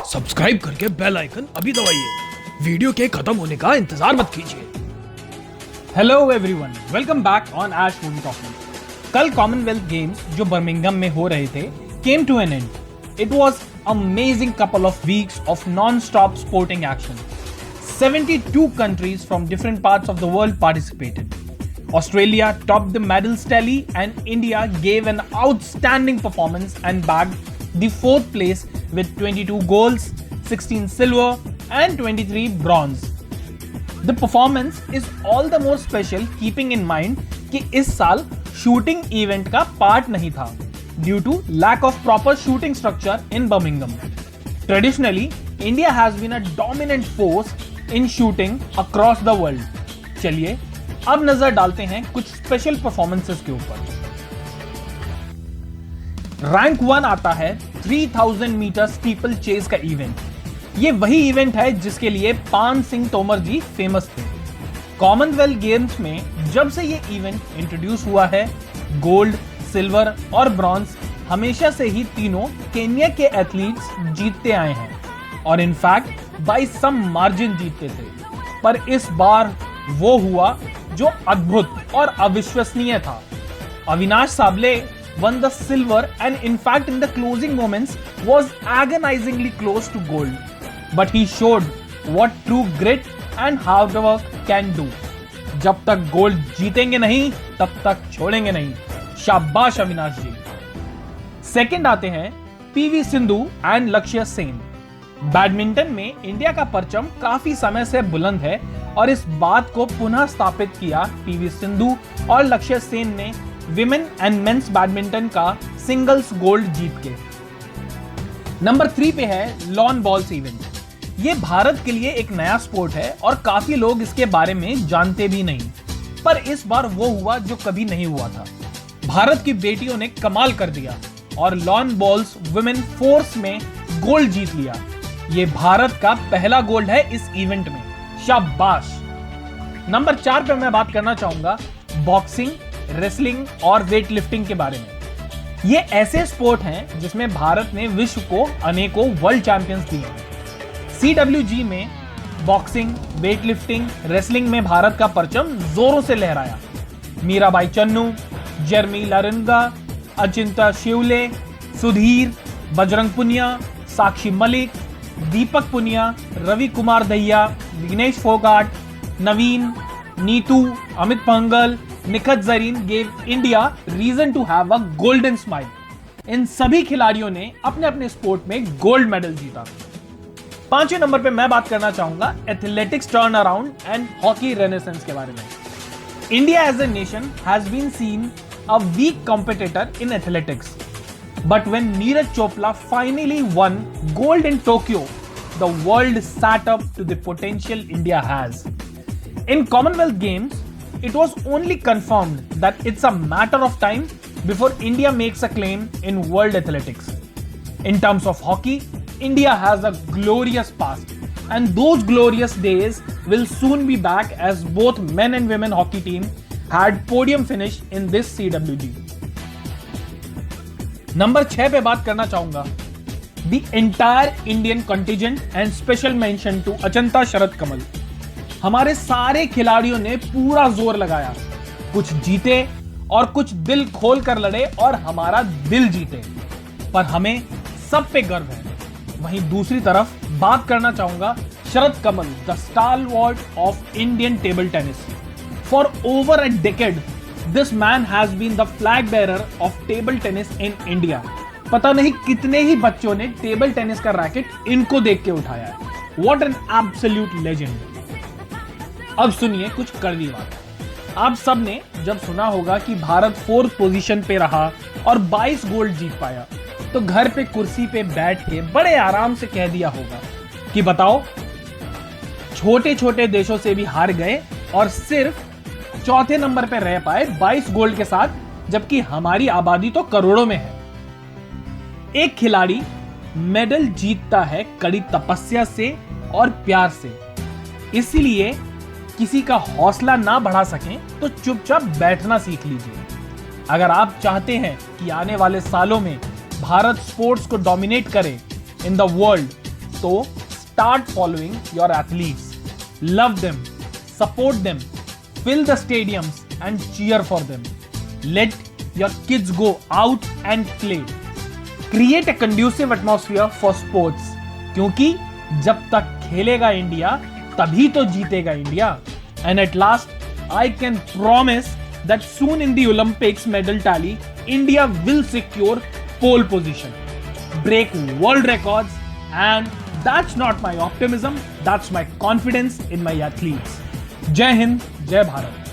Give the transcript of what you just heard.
Subscribe करके bell icon अभी दबाइए। वीडियो के खत्म होने का इंतजार मत कीजिए। Hello everyone, welcome back on Ash movie talking. कल कॉमनवेल्थ गेम्स जो बर्मिंघम में हो रहे थे came to an end. It was amazing couple of weeks of non-stop sporting action. 72 countries from different parts of the world participated. Australia topped the medals tally and India gave an outstanding performance and bagged the fourth place with 22 goals, 16 silver and 23 bronze. The performance is all the more special keeping in mind कि इस साल shooting event का part नहीं था due to lack of proper shooting structure in Birmingham. Traditionally, India has been a dominant force in shooting across the world. चलिए अब नजर डालते हैं कुछ स्पेशल परफॉर्मेंसेस के ऊपर. रैंक 1 आता है 3000 मीटर स्टीपल चेस का इवेंट. ये वही इवेंट है जिसके लिए पान सिंह तोमर जी फेमस थे. कॉमनवेल्थ गेम्स में जब से ये इवेंट इंट्रोड्यूस हुआ है, गोल्ड, सिल्वर और ब्रॉन्ज हमेशा से ही तीनों केन्या के एथलीट्स जीतते आए हैं और इनफैक्ट बाय सम मार्जिन जीतते थे. पर इस बार वो हुआ जो अद्भुत और अविश्वसनीय था. Avinash Sable won the silver and in fact in the closing moments was agonizingly close to gold. But he showed what true grit and hard work can do. जब तक गोल्ड जीतेंगे नहीं तब तक छोड़ेंगे नहीं. शाबाश अविनाश जी. सेकंड आते हैं पीवी सिंधु एंड लक्ष्य सेन. बैडमिंटन में इंडिया का परचम काफी समय से बुलंद है और इस बात को पुनः स्थापित किया पीवी सिंधु और लक्ष्य सेन ने विमेन एंड मेंस बैडमिंटन का सिंगल्स गोल्ड जीत के. नंबर 3 पे है लॉन बॉल्स इवेंट. ये भारत के लिए एक नया स्पोर्ट है और काफी लोग इसके बारे में जानते भी नहीं. पर इस बार वो हुआ जो कभी नहीं हुआ था. भारत की बेटियों ने कमाल कर दिया और लॉन बॉल्स वुमेन फोर्स में गोल्ड जीत लिया. ये भारत का पहला गोल्ड है इस इवेंट में. शाबाश. नंबर 4 पे मैं बात करना चाहूंगा बॉक्सिंग, रेसलिंग और वेट लिफ्टिंग के बारे में. ये ऐसे स्पोर्ट हैं जिसमें भारत ने विश्व को अनेकों वर्ल्ड चैंपियंस दिए हैं. CWG में बॉक्सिंग, वेट लिफ्टिंग, रेसलिंग में भारत का परचम जोरों से लहराया. मीराबाई चन्नू, जर्मी लारंगा, अचिंता शिवले, सुधीर, बजरंग पुनिया, साक्षी मलिक, दीपक पुनिया, रवि कुमार दहिया, विघ्नेश फोगाट, नवीन, Neetu, Amit पंगल, Nikhat Zareen gave India reason to have a golden smile. इन सभी खिलाड़ियों ने अपने अपने स्पोर्ट में गोल्ड मेडल जीता. 5वें नंबर पे मैं बात करना चाहूंगा athletics turn around and hockey renaissance के बारे में. India as a nation has been seen a weak competitor in athletics. But when Neeraj Chopra finally won gold in Tokyo, the world sat up to the potential India has. In Commonwealth Games, it was only confirmed that it's a matter of time before India makes a claim in world athletics. In terms of hockey, India has a glorious past, and those glorious days will soon be back as both men and women hockey team had podium finish in this CWG. Number 6 पे बात करना चाहूंगा the entire Indian contingent and special mention to Achanta Sharath Kamal. हमारे सारे खिलाड़ियों ने पूरा जोर लगाया. कुछ जीते और कुछ दिल खोल कर लड़े और हमारा दिल जीते. पर हमें सब पे गर्व है. वहीं दूसरी तरफ बात करना चाहूंगा Sharath Kamal, the stalwart of Indian table tennis. For over a decade This man has been the flag bearer of table tennis in India. पता नहीं कितने ही बच्चों ने टेबल टेनिस का रैकेट इनको देख के उठाया है. What an absolute legend. अब सुनिए कुछ कड़वी बात. आप सब ने जब सुना होगा कि भारत 4th पोजीशन पे रहा और 22 गोल्ड जीत पाया, तो घर पे कुर्सी पे बैठ के बड़े आराम से कह दिया होगा कि बताओ, छोटे छोटे देशों से भी हार गए और सिर्फ चौथे नंबर पे रह पाए 22 गोल्ड के साथ, जबकि हमारी आबादी तो करोड़ों में है. एक खिलाड़ी मेडल जीतता है कड़ी तपस्या से और प्यार से. इसीलिए किसी का हौसला ना बढ़ा सकें तो चुपचाप बैठना सीख लीजिए. अगर आप चाहते हैं कि आने वाले सालों में भारत स्पोर्ट्स को डोमिनेट करे इन द वर्ल्ड, तो start following your athletes. Love them, support them, fill the stadiums and cheer for them. Let your kids go out and play. Create a conducive atmosphere for sports. क्योंकि जब तक खेलेगा India तभी तो जीतेगा India. And at last, I can promise that soon in the Olympics medal tally, India will secure pole position, break world records, and that's not my optimism, that's my confidence in my athletes. Jai Hind, Jai Bharat.